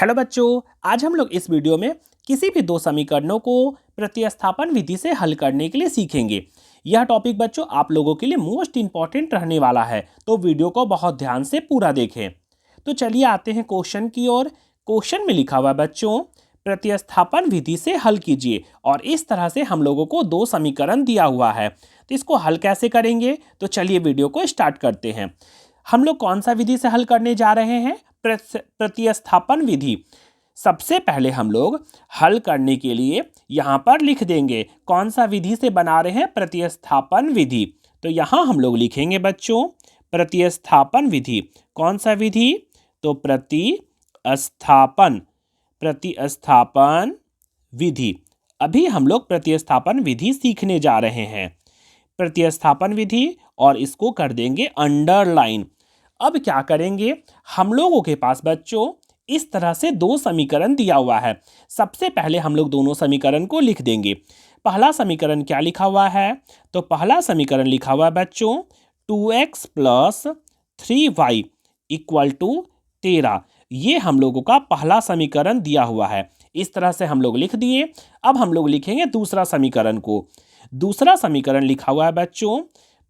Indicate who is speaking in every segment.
Speaker 1: Hello बच्चों, आज हम लोग इस वीडियो में किसी भी दो समीकरणों को प्रतिस्थापन विधि से हल करने के लिए सीखेंगे। यह टॉपिक बच्चों आप लोगों के लिए मोस्ट इंपॉर्टेंट रहने वाला है, तो वीडियो को बहुत ध्यान से पूरा देखें। तो चलिए आते हैं क्वेश्चन की ओर। क्वेश्चन में लिखा हुआ है बच्चों, प्रतिस्थापन विधि से हल कीजिए। और इस तरह से हम लोगों को दो समीकरण दिया हुआ है, तो इसको हल कैसे करेंगे, तो चलिए वीडियो को स्टार्ट करते हैं। हम लोग कौन सा विधि से हल करने जा रहे हैं? प्रतिस्थापन विधि। सबसे पहले हम लोग हल करने के लिए यहाँ पर लिख देंगे कौन सा विधि से बना रहे हैं, प्रतिस्थापन विधि। तो यहाँ हम लोग लिखेंगे बच्चों प्रतिस्थापन विधि। कौन सा विधि? तो प्रतिस्थापन विधि। अभी हम लोग प्रतिस्थापन विधि सीखने जा रहे हैं, प्रतिस्थापन विधि, और इसको कर देंगे अंडरलाइन। अब क्या करेंगे, हम लोगों के पास बच्चों इस तरह से दो समीकरण दिया हुआ है। सबसे पहले हम लोग दोनों समीकरण को लिख देंगे। पहला समीकरण क्या लिखा हुआ है? तो पहला समीकरण लिखा हुआ है बच्चों 2x + 3y = 13। ये हम लोगों का पहला समीकरण दिया हुआ है। इस तरह से हम लोग लिख दिए। अब हम लोग लिखेंगे दूसरा समीकरण को। दूसरा समीकरण लिखा हुआ है बच्चों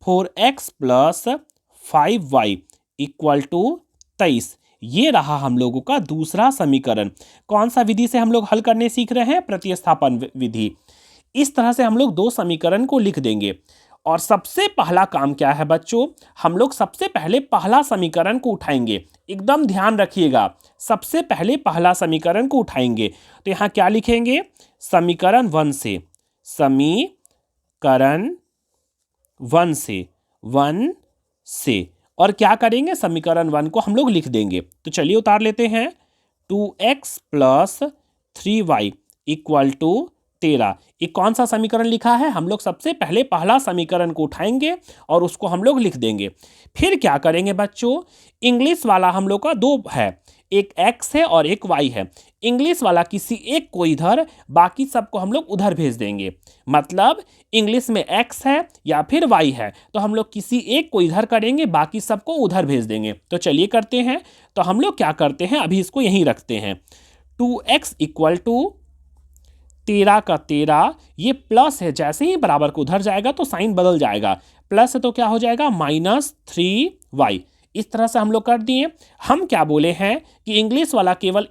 Speaker 1: 4x + 5y = 23। ये रहा हम लोगों का दूसरा समीकरण। कौन सा विधि से हम लोग हल करने सीख रहे हैं? प्रतिस्थापन विधि। इस तरह से हम लोग दो समीकरण को लिख देंगे। और सबसे पहला काम क्या है बच्चों, हम लोग सबसे पहले पहला समीकरण को उठाएंगे। एकदम ध्यान रखिएगा, सबसे पहले पहला समीकरण को उठाएंगे। तो यहाँ क्या लिखेंगे? समीकरण 1 से, समीकरण 1 से और क्या करेंगे, समीकरण 1 को हम लोग लिख देंगे। तो चलिए उतार लेते हैं। 2x + 3y = 13। ये कौन सा समीकरण लिखा है? हम लोग सबसे पहले पहला समीकरण को उठाएंगे और उसको हम लोग लिख देंगे। फिर क्या करेंगे बच्चों, इंग्लिश वाला हम लोग का दो है, एक x है और एक y है। इंग्लिश वाला किसी एक को इधर, बाकी सबको हम लोग उधर भेज देंगे। मतलब इंग्लिश में x है या फिर y है, तो हम लोग किसी एक को इधर करेंगे, बाकी सबको उधर भेज देंगे। तो चलिए करते हैं। तो हम लोग क्या करते हैं, अभी इसको यहीं रखते हैं। 2x = 13 का 13, ये प्लस है, जैसे ही बराबर को उधर जाएगा तो साइन बदल जाएगा। प्लस है तो क्या हो जाएगा, -3y। इस तरह से हम लोग कर दिए। हम क्या बोले हैं कि इंग्लिश वाला केवल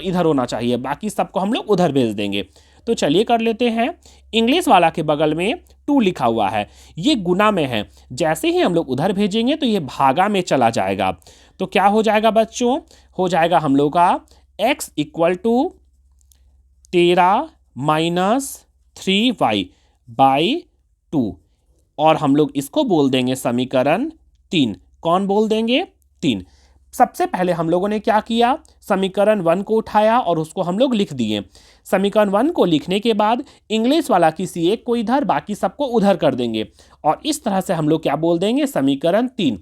Speaker 1: इधर होना चाहिए, बाकी सबको हम लोग उधर भेज देंगे। तो चलिए कर लेते हैं। इंग्लिश वाला के बगल में 2 लिखा हुआ है, ये गुना में है, जैसे ही हम लोग उधर भेजेंगे तो ये भागा में चला जाएगा। तो क्या हो जाएगा बच्चों, हो जाएगा हम लोग का x = 13 - 3y/2। और हम लोग इसको बोल देंगे समीकरण 3। कौन बोल देंगे? 3। सबसे पहले हम लोगों ने क्या किया, समीकरण 1 को उठाया और उसको हम लोग लिख दिए। समीकरण 1 को लिखने के बाद इंग्लिश वाला किसी एक को इधर, बाकी सबको उधर कर देंगे। और इस तरह से हम लोग क्या बोल देंगे, समीकरण 3।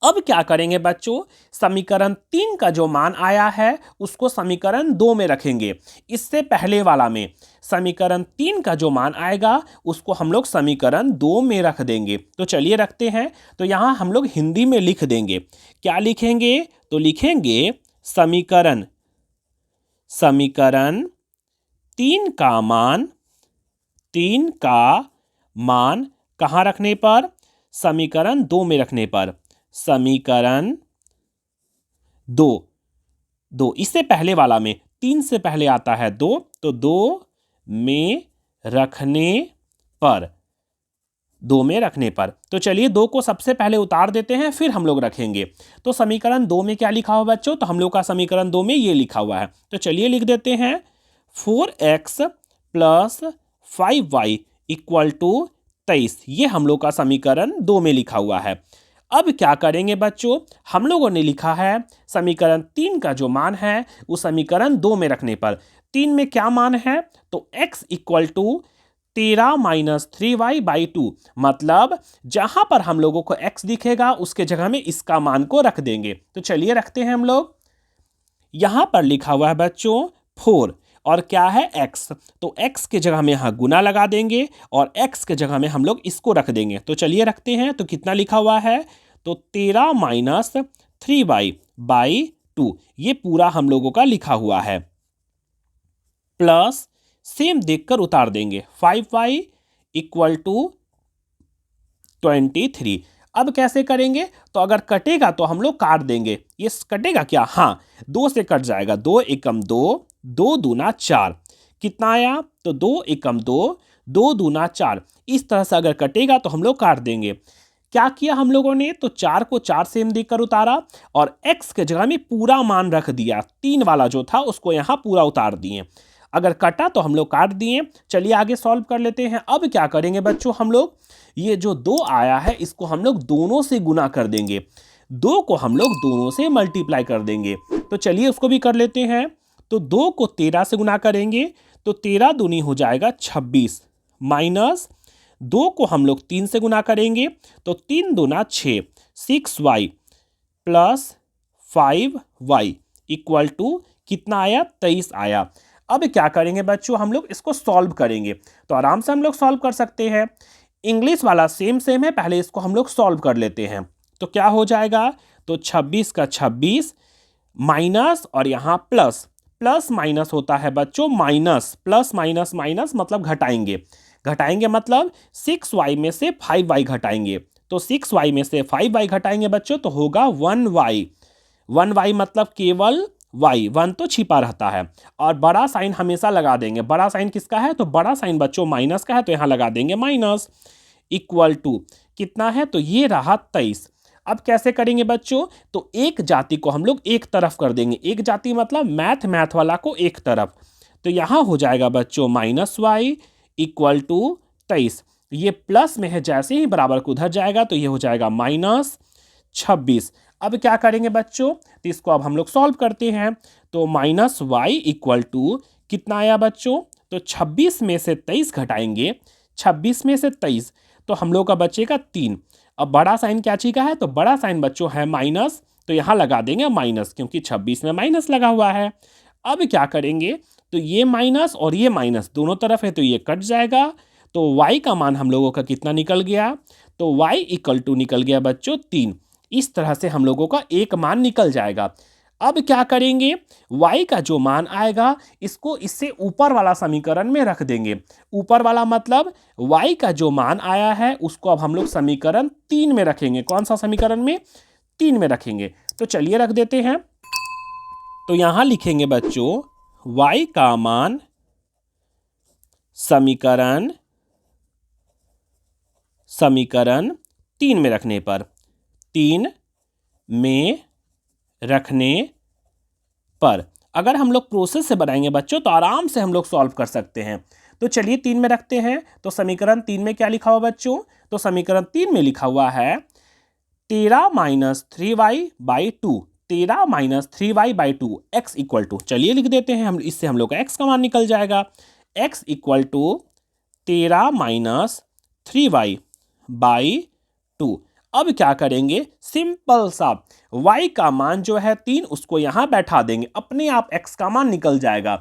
Speaker 1: अब क्या करेंगे बच्चों, समीकरण 3 का जो मान आया है उसको समीकरण 2 में रखेंगे। इससे पहले वाला में समीकरण 3 का जो मान आएगा उसको हम लोग समीकरण 2 में रख देंगे। तो चलिए रखते हैं। तो यहाँ हम लोग हिंदी में लिख देंगे। क्या लिखेंगे? तो लिखेंगे समीकरण 3 का मान कहाँ रखने पर? समीकरण 2 में रखने पर। समीकरण 2, इससे पहले वाला में 3 से पहले आता है 2, तो 2 में रखने पर, 2 में रखने पर। तो चलिए 2 को सबसे पहले उतार देते हैं, फिर हम लोग रखेंगे। तो समीकरण 2 में क्या लिखा हुआ बच्चों? तो हम लोग का समीकरण 2 में ये लिखा हुआ है। तो चलिए लिख देते हैं 4x + 5y = 23। ये हम लोग का समीकरण 2 में लिखा हुआ है। अब क्या करेंगे बच्चों, हम लोगों ने लिखा है समीकरण 3 का जो मान है वो समीकरण 2 में रखने पर। 3 में क्या मान है? तो x = 13 - 3y/2। मतलब जहां पर हम लोगों को x दिखेगा उसके जगह में इसका मान को रख देंगे। तो चलिए रखते हैं हम लोग। यहां पर लिखा हुआ है बच्चों 4 और क्या है, x। तो x के जगह में यहाँ गुना लगा देंगे और x के जगह में हम लोग इसको रख देंगे। तो चलिए रखते हैं। तो कितना लिखा हुआ है? तो 13 - 3y/2 2, ये पूरा हम लोगों का लिखा हुआ है, प्लस सेम देखकर उतार देंगे 5y इक्वल टू 23। अब कैसे करेंगे, तो अगर कटेगा तो हम लोग काट देंगे, ये कटेगा क्या, हाँ 2 से कट जाएगा, 2 एकम 2, 2 दूना 4, कितना आया, तो 2 एकम 2, 2 दूना 4। इस तरह से अगर कटेगा तो हम लोग काट देंगे। क्या किया हम लोगों ने, तो 4 को 4 सेम देकर उतारा और x के जगह में पूरा मान रख दिया, 3 वाला जो था उसको यहाँ पूरा उतार दिए। अगर कटा तो हम लोग काट दिए। चलिए आगे सॉल्व कर लेते हैं। अब क्या करेंगे बच्चों, हम लोग ये जो 2 आया है इसको हम लोग दोनों से गुना कर देंगे, 2 को हम लोग दोनों से मल्टीप्लाई कर देंगे। तो चलिए उसको भी कर लेते हैं। तो 2 को 13 से गुना करेंगे तो 13 दूनी हो जाएगा 26, माइनस 2 को हम लोग 3 से गुना करेंगे तो 3 दूना 6, 6y plus 5y equal to कितना आया, 23 आया। अब क्या करेंगे बच्चों, हम लोग इसको सॉल्व करेंगे। तो आराम से हम लोग सॉल्व कर सकते हैं। इंग्लिश वाला सेम सेम है, पहले इसको हम लोग सॉल्व कर लेते हैं। तो क्या हो जाएगा, तो 26 का 26 माइनस और यहाँ प्लस, प्लस माइनस होता है बच्चों माइनस, प्लस माइनस माइनस मतलब घटाएंगे, घटाएंगे मतलब 6y में से 5y घटाएंगे, तो 6y में से 5y घटाएंगे बच्चों तो होगा 1y, 1y मतलब केवल y, 1 तो छिपा रहता है और बड़ा साइन हमेशा लगा देंगे। बड़ा साइन किसका है, तो बड़ा साइन बच्चों माइनस का है, तो यहाँ लगा देंगे माइनस, इक्वल टू कितना है, तो ये रहा 23। अब कैसे करेंगे बच्चों, तो एक जाति को हम लोग एक तरफ कर देंगे, एक जाति मतलब मैथ वाला को एक तरफ, तो यहाँ हो जाएगा बच्चों -y इक्वल टू 23। ये प्लस में है, जैसे ही बराबर को उधर जाएगा तो ये हो जाएगा -26। अब क्या करेंगे बच्चों, तो इसको अब हम लोग सॉल्व करते हैं। तो -y इक्वल टू कितना आया बच्चों, तो 26 में से 23 घटाएंगे, 26 में से 23 तो हम लोग का बचेगा 3। अब बड़ा साइन क्या चीज का है, तो बड़ा साइन बच्चों है माइनस, तो यहाँ लगा देंगे माइनस क्योंकि 26 में माइनस लगा हुआ है। अब क्या करेंगे, तो ये माइनस और ये माइनस दोनों तरफ है तो ये कट जाएगा, तो y का मान हम लोगों का कितना निकल गया, तो y इक्वल टू निकल गया बच्चों 3। इस तरह से हम लोगों का एक मान निकल जाएगा। अब क्या करेंगे, y का जो मान आएगा इसको इससे ऊपर वाला समीकरण में रख देंगे। ऊपर वाला मतलब y का जो मान आया है उसको अब हम लोग समीकरण 3 में रखेंगे। कौन सा समीकरण में, 3 में रखेंगे। तो चलिए रख देते हैं। तो यहां लिखेंगे बच्चों y का मान समीकरण 3 में रखने पर, 3 में रखने पर अगर हम लोग प्रोसेस से बनाएंगे बच्चों तो आराम से हम लोग सॉल्व कर सकते हैं। तो चलिए 3 में रखते हैं। तो समीकरण 3 में क्या लिखा हुआ बच्चों, तो समीकरण 3 में लिखा हुआ है 13 minus 3y by 2, 13 minus 3y by 2 x equal to, चलिए लिख देते हैं हम, इससे हम लोग का x का मान निकल जाएगा। x equal to 13 minus 3y by 2। अब क्या करेंगे, सिंपल सा y का मान जो है 3 उसको यहां बैठा देंगे, अपने आप x का मान निकल जाएगा।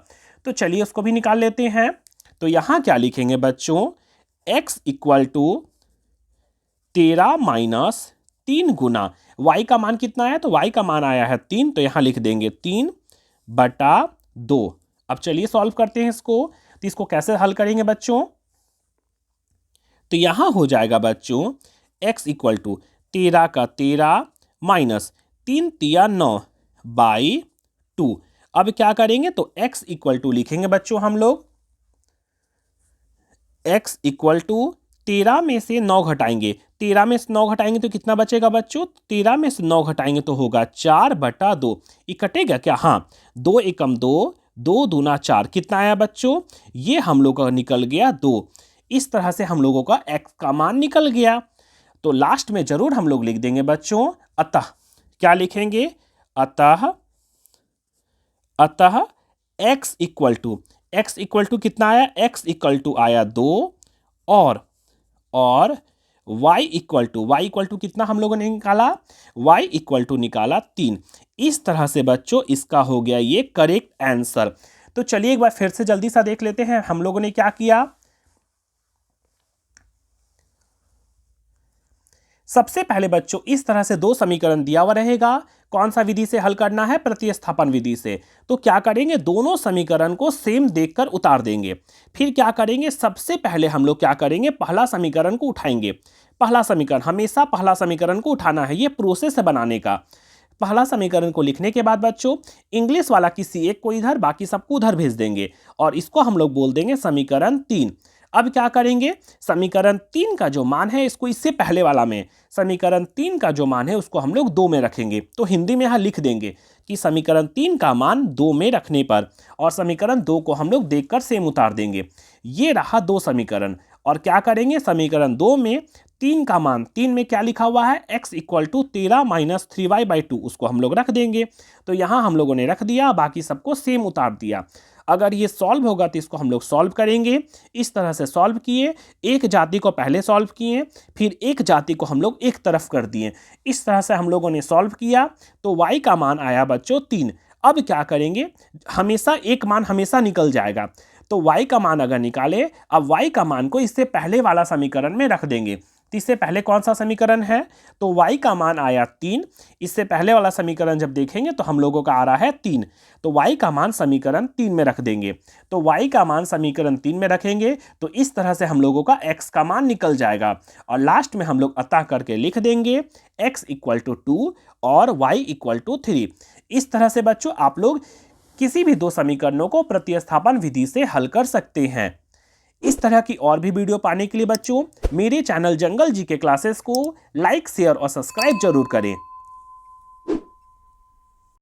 Speaker 1: तो चलिए उसको भी निकाल लेते हैं। तो यहां क्या लिखेंगे बच्चों, x इक्वल टू 13 माइनस 3 गुना y का मान कितना है, तो y का मान आया है 3, तो यहां लिख देंगे 3/2। अब चलिए सॉल्व करते हैं इसको। तो इसको कैसे हल करेंगे बच्चों, तो यहां हो जाएगा बच्चों x इक्वल टू 13 का 13 माइनस 3 तिया 9 बाई 2। अब क्या करेंगे, तो x इक्वल टू लिखेंगे बच्चों हम लोग, x इक्वल टू 13 में से 9 घटाएंगे, 13 में से 9 घटाएंगे तो कितना बचेगा बच्चों, 13 में से 9 घटाएंगे तो होगा 4/2। ये कटेगा क्या, हाँ 2 एकम 2, 2 दूना 4, कितना आया बच्चों, ये हम लोग का निकल गया 2। इस तरह से हम लोगों का x का मान निकल गया। तो लास्ट में जरूर हम लोग लिख देंगे बच्चों अतः, क्या लिखेंगे, अतः x इक्वल टू कितना आया, x इक्वल टू आया 2 और y इक्वल टू कितना हम लोगों ने निकाला, y इक्वल टू निकाला 3। इस तरह से बच्चों इसका हो गया ये करेक्ट आंसर। तो चलिए एक बार फिर से जल्दी सा देख लेते हैं हम लोगों ने क्या किया। सबसे पहले बच्चों इस तरह से दो समीकरण दिया हुआ रहेगा, कौन सा विधि से हल करना है, प्रतिस्थापन विधि से। तो क्या करेंगे, दोनों समीकरण को सेम देखकर उतार देंगे। फिर क्या करेंगे, सबसे पहले हम लोग क्या करेंगे, पहला समीकरण को उठाएंगे। पहला समीकरण, हमेशा पहला समीकरण को उठाना है, ये प्रोसेस है बनाने का। पहला समीकरण को लिखने के बाद बच्चों इंग्लिश वाला किसी एक को इधर, बाकी सबको उधर भेज देंगे और इसको हम लोग बोल देंगे समीकरण 3। अब क्या करेंगे, समीकरण 3 का जो मान है इसको इससे पहले वाला में, समीकरण 3 का जो मान है उसको हम लोग 2 में रखेंगे। तो हिंदी में यहाँ लिख देंगे कि समीकरण 3 का मान 2 में रखने पर, और समीकरण 2 को हम लोग देखकर सेम उतार देंगे। ये रहा 2 समीकरण। और क्या करेंगे, समीकरण 2 में 3 का मान, 3 में क्या लिखा हुआ है, x equal to 13 minus 3y/2, उसको हम लोग रख देंगे। तो यहाँ हम लोगों ने रख दिया, बाकी सबको सेम उतार दिया। अगर ये सॉल्व होगा तो इसको हम लोग सॉल्व करेंगे। इस तरह से सॉल्व किए, एक जाति को पहले सॉल्व किए, फिर एक जाति को हम लोग एक तरफ कर दिए। इस तरह से हम लोगों ने सॉल्व किया तो y का मान आया बच्चों 3। अब क्या करेंगे, हमेशा एक मान हमेशा निकल जाएगा, तो y का मान अगर निकाले, अब y का मान को इससे पहले वाला समीकरण में रख देंगे। तो इससे पहले कौन सा समीकरण है, तो y का मान आया 3। इससे पहले वाला समीकरण जब देखेंगे तो हम लोगों का आ रहा है 3, तो y का मान समीकरण 3 में रख देंगे। तो y का मान समीकरण 3 में रखेंगे तो इस तरह से हम लोगों का x का मान निकल जाएगा, और लास्ट में हम लोग अतः करके लिख देंगे x इक्वल टू 2 और y इक्वल टू 3। इस तरह से बच्चों आप लोग किसी भी दो समीकरणों को प्रतिस्थापन विधि से हल कर सकते हैं। इस तरह की और भी वीडियो पाने के लिए बच्चों मेरे चैनल जंगल जी के क्लासेस को लाइक, शेयर और सब्सक्राइब जरूर करें।